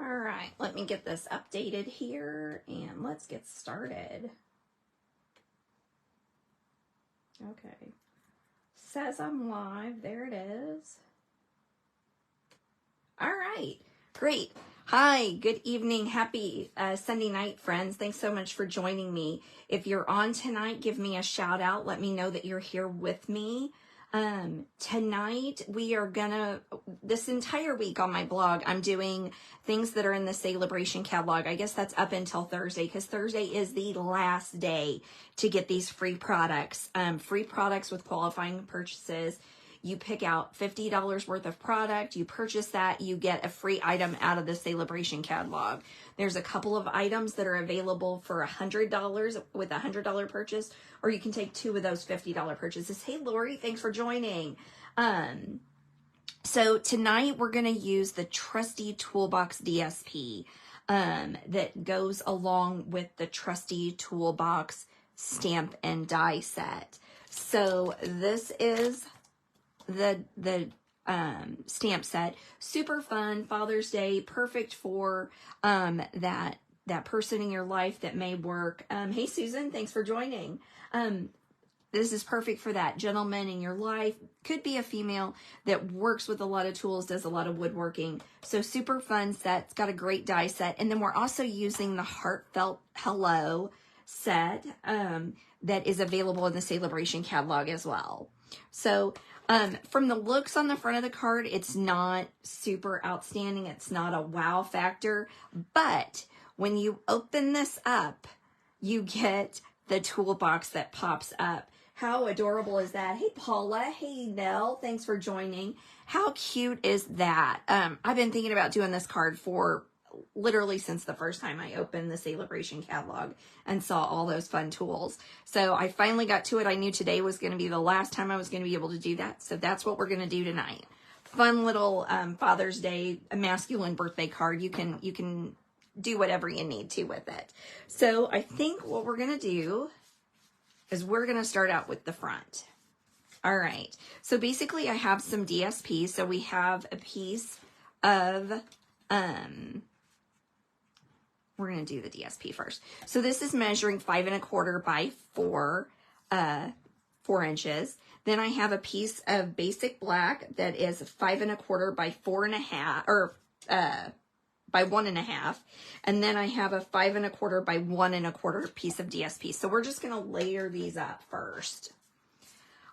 All right, let me get this updated here and let's get started. Okay, says I'm live. There it is. All right, great. Hi, good evening. Happy Sunday night, friends. Thanks so much for joining me. If you're on tonight, give me a shout out. Let me know that you're here with me. Tonight we are gonna, this entire week on my blog, I'm doing things that are in the Celebration catalog. I guess that's up until Thursday, because Thursday is the last day to get these free products with qualifying purchases. You pick out $50 worth of product, you purchase that, you get a free item out of the Celebration catalog. There's a couple of items that are available for $100 with a $100 purchase, or you can take two of those $50 purchases. Hey, Lori, thanks for joining. So tonight we're going to use the Trusty Toolbox DSP that goes along with the Trusty Toolbox stamp and die set. So this is the stamp set. Super fun, Father's Day, perfect for that person in your life that may work. Hey Susan, thanks for joining. This is perfect for that gentleman in your life. Could be a female that works with a lot of tools, does a lot of woodworking. So super fun set. It's got a great die set. And then we're also using the Heartfelt Hello set that is available in the Celebration catalog as well. So from the looks on the front of the card, it's not super outstanding. It's not a wow factor, but when you open this up, you get the toolbox that pops up. How adorable is that? Hey, Paula. Hey, Nell. Thanks for joining. How cute is that? I've been thinking about doing this card for literally since the first time I opened the Celebration catalog and saw all those fun tools. So I finally got to it. I knew today was going to be the last time I was going to be able to do that. So that's what we're going to do tonight. Fun little Father's Day, a masculine birthday card. You can do whatever you need to with it. So I think what we're going to do is we're going to start out with the front. All right. So basically I have some DSP. So we have a piece of, we're going to do the DSP first. So this is measuring 5 1/4 by 4 inches. Then I have a piece of basic black that is 5 1/4 by 4 1/2, or by 1 1/2. And then I have a 5 1/4 by 1 1/4 piece of DSP. So we're just going to layer these up first.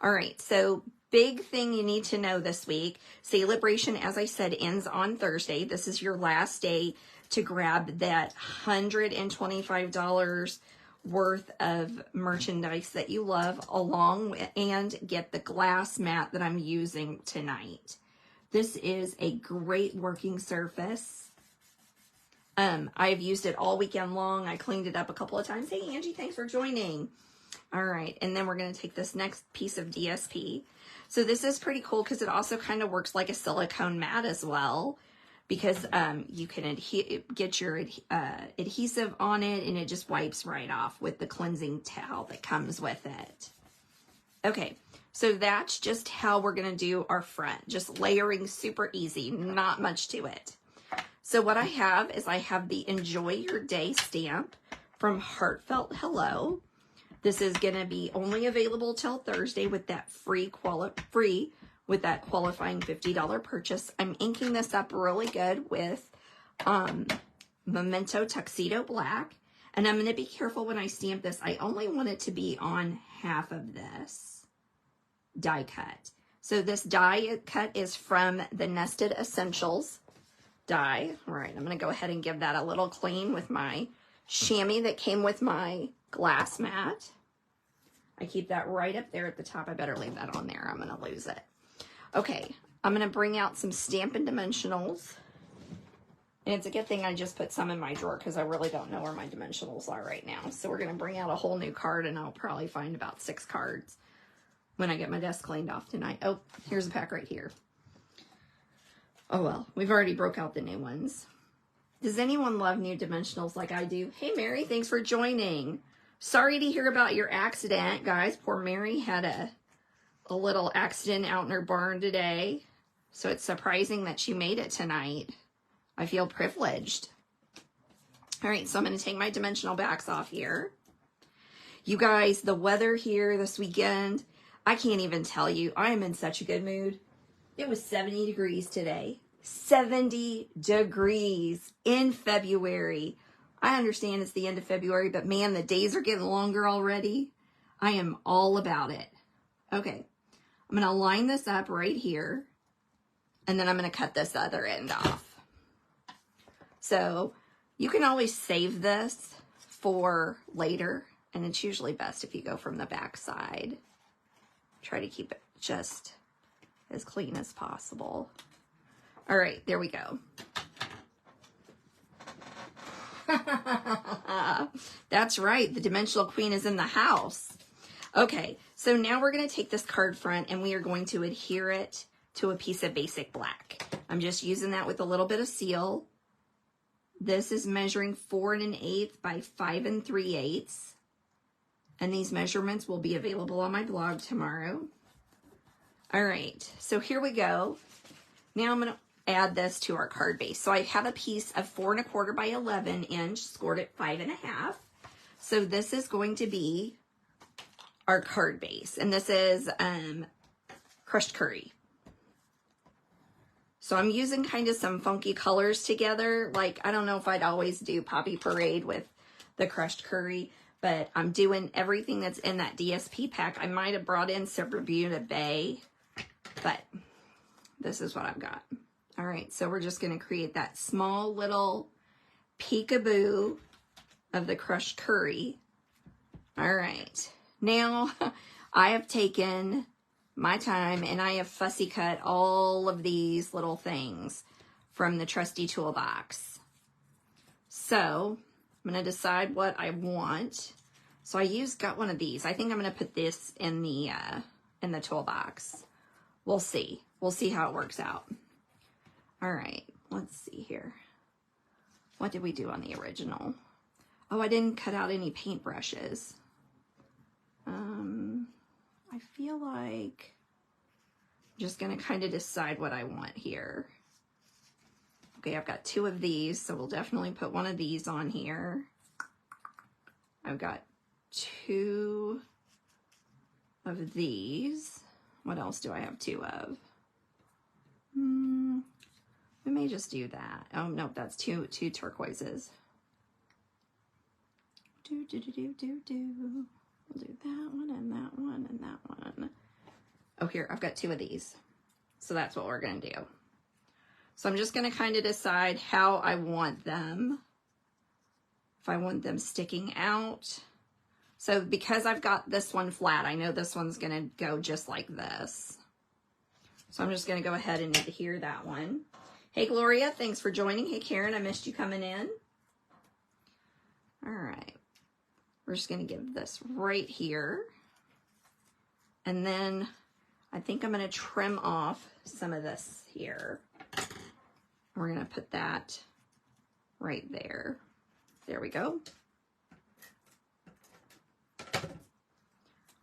All right. So big thing you need to know this week, Celebration, as I said, ends on Thursday. This is your last day to grab that $125 worth of merchandise that you love along with, and get the glass mat that I'm using tonight. This is a great working surface. I've used it all weekend long. I cleaned it up a couple of times. Hey, Angie, thanks for joining. All right, and then we're going to take this next piece of DSP. So this is pretty cool because it also kind of works like a silicone mat as well, because you can get your adhesive on it and it just wipes right off with the cleansing towel that comes with it. Okay, so that's just how we're going to do our front. Just layering, super easy, not much to it. So what I have is I have the Enjoy Your Day stamp from Heartfelt Hello. This is going to be only available till Thursday with that with that qualifying $50 purchase. I'm inking this up really good with Memento Tuxedo Black. And I'm going to be careful when I stamp this. I only want it to be on half of this die cut. So this die cut is from the Nested Essentials die. All right, I'm going to go ahead and give that a little clean with my chamois that came with my glass mat. I keep that right up there at the top. I better leave that on there. I'm going to lose it. Okay, I'm going to bring out some Stampin' Dimensionals. And it's a good thing I just put some in my drawer because I really don't know where my dimensionals are right now. So we're going to bring out a whole new card, and I'll probably find about 6 cards when I get my desk cleaned off tonight. Oh, here's a pack right here. Oh well, we've already broke out the new ones. Does anyone love new dimensionals like I do? Hey Mary, thanks for joining. Sorry to hear about your accident, guys. Poor Mary had a little accident out in her barn today. So it's surprising that she made it tonight. I feel privileged. All right, so I'm going to take my dimensional backs off here. You guys, the weather here this weekend, I can't even tell you. I am in such a good mood. It was 70 degrees today. 70 degrees in February. I understand it's the end of February, but man, the days are getting longer already. I am all about it. Okay, I'm going to line this up right here, and then I'm going to cut this other end off. So you can always save this for later, and it's usually best if you go from the back side. Try to keep it just as clean as possible. All right, there we go. That's right, the Dimensional Queen is in the house. Okay, so now we're going to take this card front and we are going to adhere it to a piece of basic black. I'm just using that with a little bit of seal. This is measuring 4 1/8 by 5 3/8. And these measurements will be available on my blog tomorrow. All right, so here we go. Now I'm going to add this to our card base. So I have a piece of 4 1/4 by 11 inch, scored at 5 1/2. So this is going to be our card base, and this is crushed curry. So I'm using kind of some funky colors together. Like, I don't know if I'd always do Poppy Parade with the crushed curry, but I'm doing everything that's in that DSP pack. I might have brought in some Bermuda Bay, but this is what I've got. All right, so we're just going to create that small little peekaboo of the crushed curry. All right, now I have taken my time and I have fussy cut all of these little things from the Trusty Toolbox. So I'm going to decide what I want. So got one of these. I think I'm going to put this in the toolbox. We'll see. We'll see how it works out. All right, let's see here. What did we do on the original? Oh, I didn't cut out any paintbrushes. I feel like I'm just going to kind of decide what I want here. Okay, I've got 2 of these, so we'll definitely put one of these on here. I've got 2 of these. What else do I have 2 of? We may just do that. Oh, no, that's two turquoises. We'll do that one and that one and that one. Oh, here, I've got 2 of these. So that's what we're going to do. So I'm just going to kind of decide how I want them. If I want them sticking out. So because I've got this one flat, I know this one's going to go just like this. So I'm just going to go ahead and adhere that one. Hey, Gloria, thanks for joining. Hey, Karen, I missed you coming in. All right. We're just going to give this right here. And then I think I'm going to trim off some of this here. We're going to put that right there. There we go.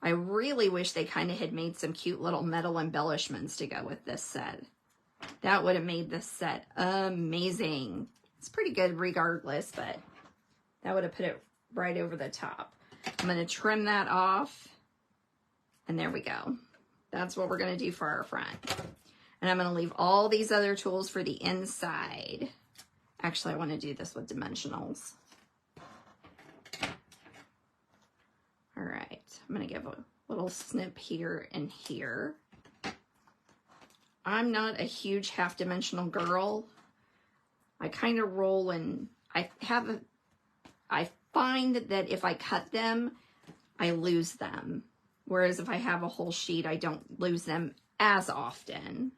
I really wish they kind of had made some cute little metal embellishments to go with this set. That would have made this set amazing. It's pretty good regardless, but that would have put it right over the top. I'm going to trim that off, and there we go. That's what we're going to do for our front. And I'm going to leave all these other tools for the inside. Actually, I want to do this with dimensionals. All right, I'm going to give a little snip here and here. I'm not a huge half-dimensional girl. I kind of roll and I find that if I cut them, I lose them. Whereas if I have a whole sheet, I don't lose them as often.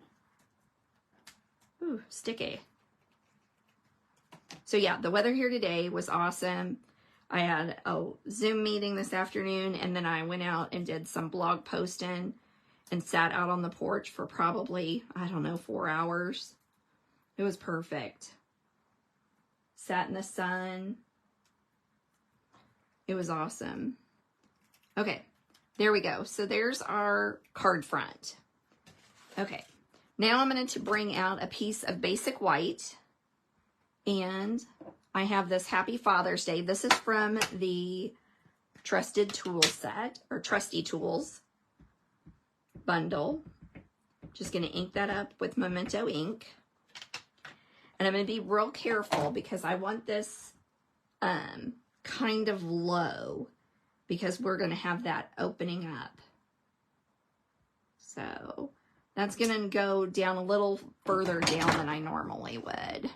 Ooh, sticky. So yeah, the weather here today was awesome. I had a Zoom meeting this afternoon, and then I went out and did some blog posting and sat out on the porch for probably, I don't know, 4 hours. It was perfect. Sat in the sun. It was awesome. Okay, there we go. So there's our card front. Okay, now I'm going to bring out a piece of basic white. And I have this Happy Father's Day. This is from the Trusted Tool set, or Trusty Tools bundle. Just going to ink that up with Memento ink. And I'm going to be real careful because I want this kind of low because we're going to have that opening up. So that's going to go down a little further down than I normally would.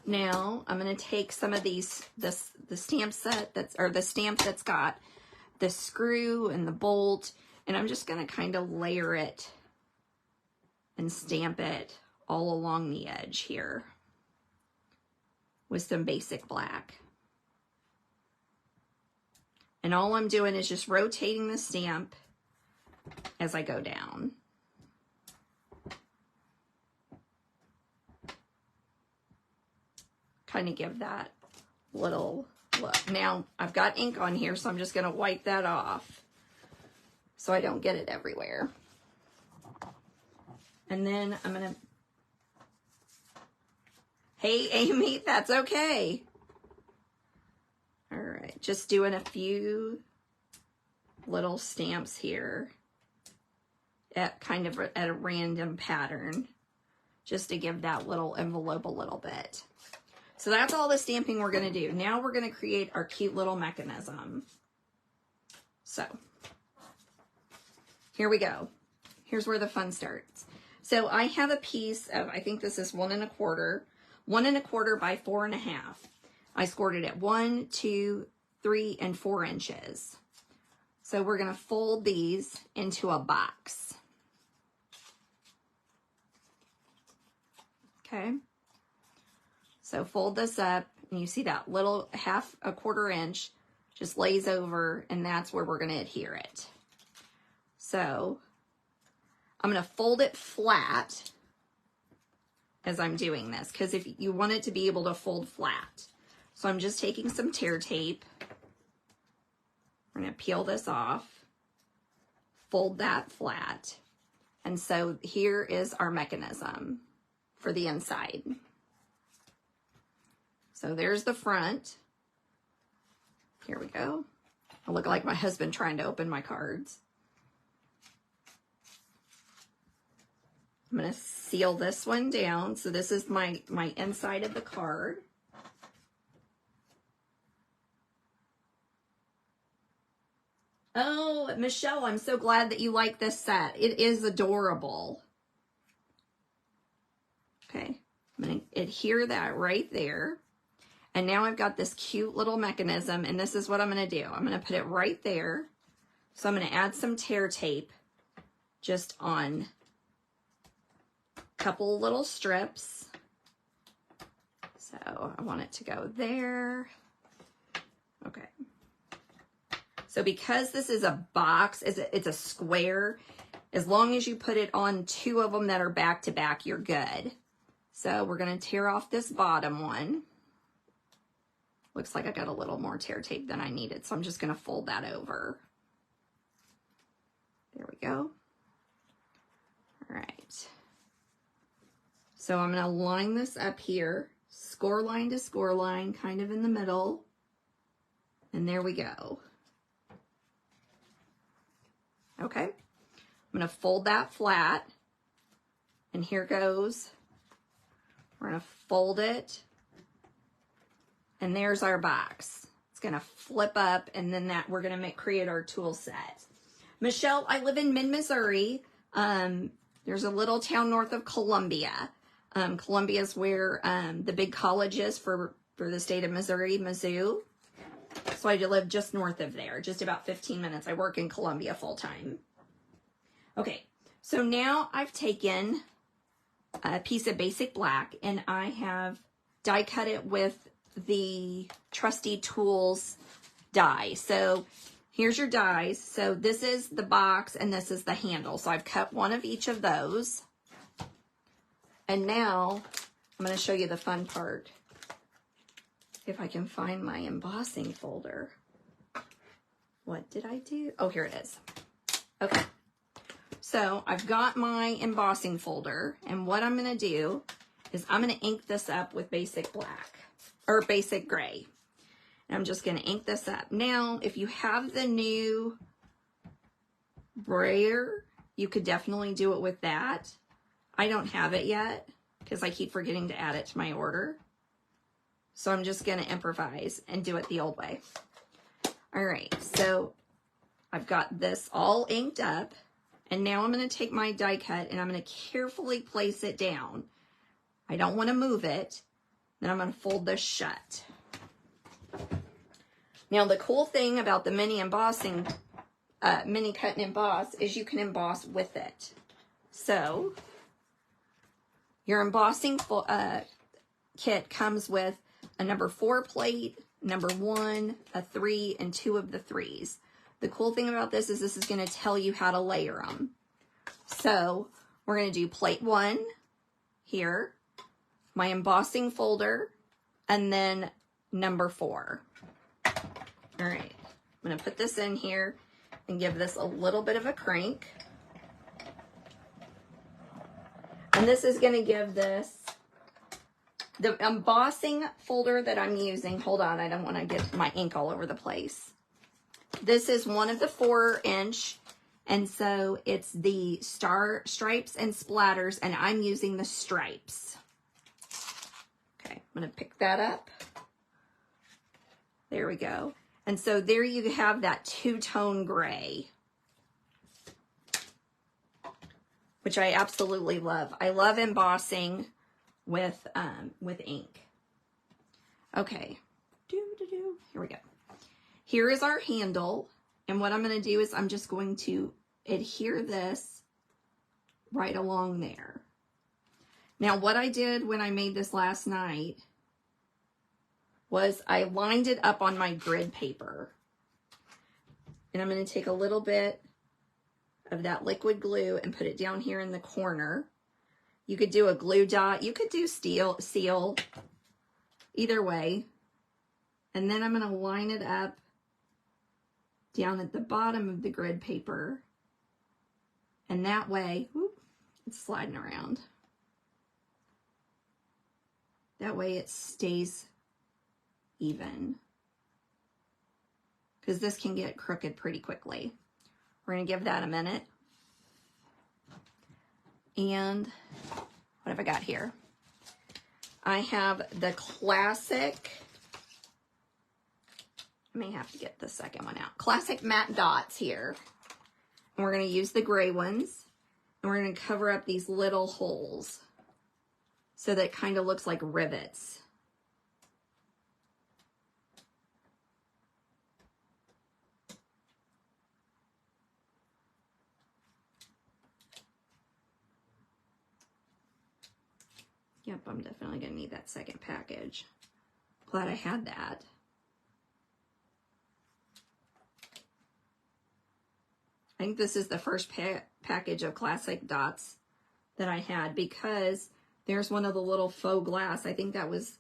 Now I'm going to take some of these, the stamp set that's, or the stamp that's got the screw and the bolt, and I'm just going to kind of layer it and stamp it all along the edge here with some basic black. And all I'm doing is just rotating the stamp as I go down. Kind of give that little look. Now I've got ink on here, so I'm just going to wipe that off so I don't get it everywhere. And then I'm going to, hey Amy, that's okay. All right, just doing a few little stamps here at kind of at a random pattern, just to give that little envelope a little bit. So that's all the stamping we're going to do. Now we're going to create our cute little mechanism. So here we go. Here's where the fun starts. So I have a piece of, I think this is 1 1/4 by 4.5. I scored it at 1, 2, 3, and 4 inches. So we're going to fold these into a box. Okay. So fold this up, and you see that little 1/4 inch just lays over, and that's where we're going to adhere it. So I'm going to fold it flat as I'm doing this, because if you want it to be able to fold flat. So I'm just taking some tear tape. We're going to peel this off, fold that flat. And so here is our mechanism for the inside. So there's the front. Here we go. I look like my husband trying to open my cards. I'm going to seal this one down. So this is my inside of the card. Oh, Michelle, I'm so glad that you like this set. It is adorable. Okay, I'm going to adhere that right there. And now I've got this cute little mechanism, and this is what I'm going to do. I'm going to put it right there. So I'm going to add some tear tape just on a couple little strips. So I want it to go there. Okay. So because this is a box, it's a square, as long as you put it on 2 of them that are back to back, you're good. So we're going to tear off this bottom one. Looks like I got a little more tear tape than I needed, so I'm just going to fold that over. There we go. All right. So I'm going to line this up here, score line to score line, kind of in the middle. And there we go. Okay. I'm going to fold that flat. And here goes. We're going to fold it. And there's our box. It's going to flip up, and then that we're going to create our tool set. Michelle, I live in Missouri. There's a little town north of Columbia. Columbia is where the big college is for the state of Missouri, Mizzou. So I live just north of there, just about 15 minutes. I work in Columbia full time. Okay, so now I've taken a piece of basic black, and I have die cut it with the Trusty Tools die. So here's your dies. So this is the box and this is the handle. So I've cut one of each of those. And now I'm going to show you the fun part. If I can find my embossing folder. What did I do? Oh, here it is. Okay. So I've got my embossing folder, and what I'm going to do is I'm going to ink this up with basic black or basic gray. And I'm just going to ink this up. Now, if you have the new brayer, you could definitely do it with that. I don't have it yet because I keep forgetting to add it to my order. So I'm just going to improvise and do it the old way. All right, so I've got this all inked up. And now I'm going to take my die cut and I'm going to carefully place it down. I don't want to move it. Then I'm going to fold this shut. Now the cool thing about the mini embossing, mini cut and emboss is you can emboss with it. So your embossing kit comes with a number 4 plate, number 1, a 3, and 2 of the 3s. The cool thing about this is going to tell you how to layer them. So we're going to do plate 1 here, my embossing folder, and then number 4. All right, I'm going to put this in here and give this a little bit of a crank. And this is going to give this, the embossing folder that I'm using, hold on, I don't want to get my ink all over the place. This is one of the 4-inch, and so it's the stripes and splatters, and I'm using the stripes. Okay, I'm going to pick that up. There we go. And so there you have that 2-tone gray, which I absolutely love. I love embossing with ink. Okay, here we go. Here is our handle, and what I'm going to do is I'm just going to adhere this right along there. Now, what I did when I made this last night was I lined it up on my grid paper. And I'm going to take a little bit of that liquid glue and put it down here in the corner. You could do a glue dot. You could do seal, either way. And then I'm going to line it up down at the bottom of the grid paper. And that way, whoop, it's sliding around. That way it stays even. Because this can get crooked pretty quickly. We're going to give that a minute. And what have I got here? I have the classic, I may have to get the second one out. Classic matte dots here. And we're going to use the gray ones. And we're going to cover up these little holes so that it kind of looks like rivets. Yep, I'm definitely going to need that second package. Glad I had that. I think this is the first package of classic dots that I had, because there's one of the little faux glass. I think that was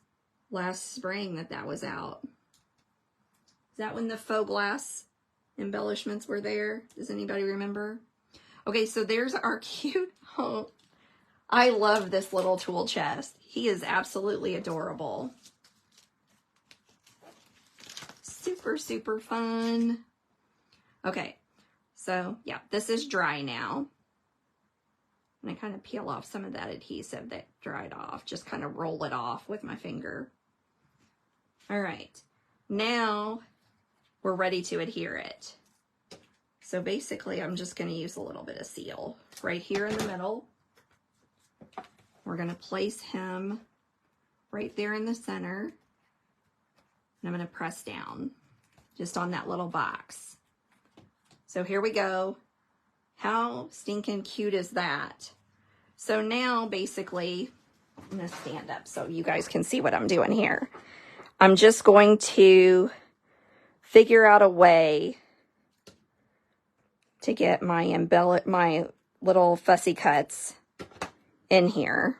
last spring that was out. Is that when the faux glass embellishments were there? Does anybody remember? Okay, so there's our cute home. I love this little tool chest. He is absolutely adorable. Super, super fun. Okay, so yeah, this is dry now. And I kind of peel off some of that adhesive that dried off. Just kind of roll it off with my finger. All right, now we're ready to adhere it. So basically, I'm just going to use a little bit of seal right here in the middle. We're going to place him right there in the center. And I'm going to press down just on that little box. So here we go. How stinking cute is that? So now basically, I'm going to stand up so you guys can see what I'm doing here. I'm just going to figure out a way to get my little fussy cuts in here.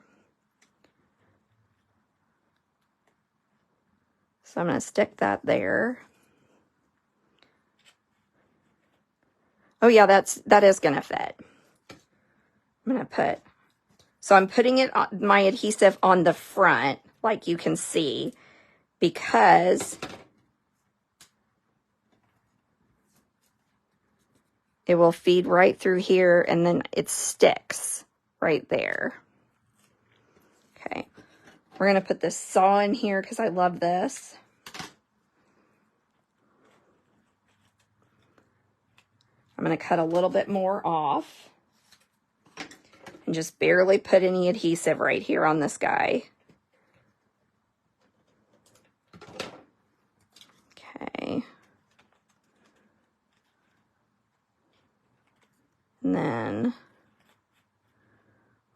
So I'm going to stick that there. Oh yeah, that is going to fit. I'm going to put So I'm putting it on, my adhesive on the front, like you can see, because it will feed right through here and then it sticks right there. Okay, we're going to put this saw in here because I love this. I'm going to cut a little bit more off and just barely put any adhesive right here on this guy. Okay. And then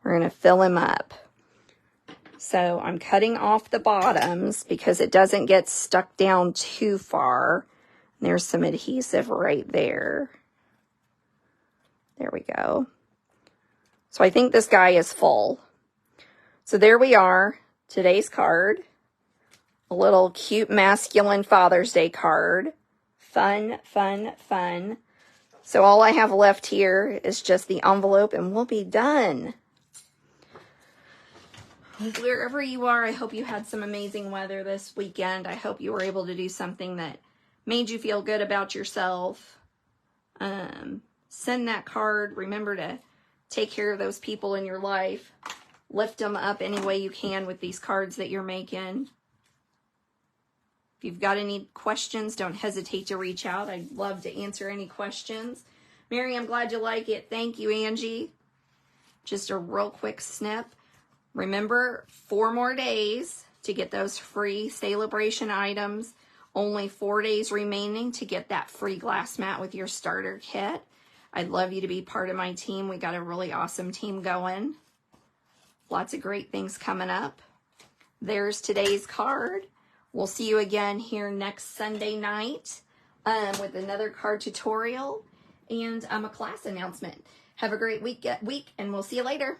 we're going to fill him up. So I'm cutting off the bottoms because it doesn't get stuck down too far. There's some adhesive right there. There we go. So I think this guy is full. So there we are, today's card. A little cute masculine Father's Day card. Fun, fun, fun. So all I have left here is just the envelope and we'll be done. Wherever you are, I hope you had some amazing weather this weekend. I hope you were able to do something that made you feel good about yourself. Send that card. Remember to take care of those people in your life. Lift them up any way you can with these cards that you're making. If you've got any questions, don't hesitate to reach out. I'd love to answer any questions. Mary, I'm glad you like it. Thank you, Angie. Just a real quick snip. Remember, 4 more days to get those free Celebration items. Only 4 days remaining to get that free glass mat with your starter kit. I'd love you to be part of my team. We got a really awesome team going. Lots of great things coming up. There's today's card. We'll see you again here next Sunday night with another card tutorial and a class announcement. Have a great week, and we'll see you later.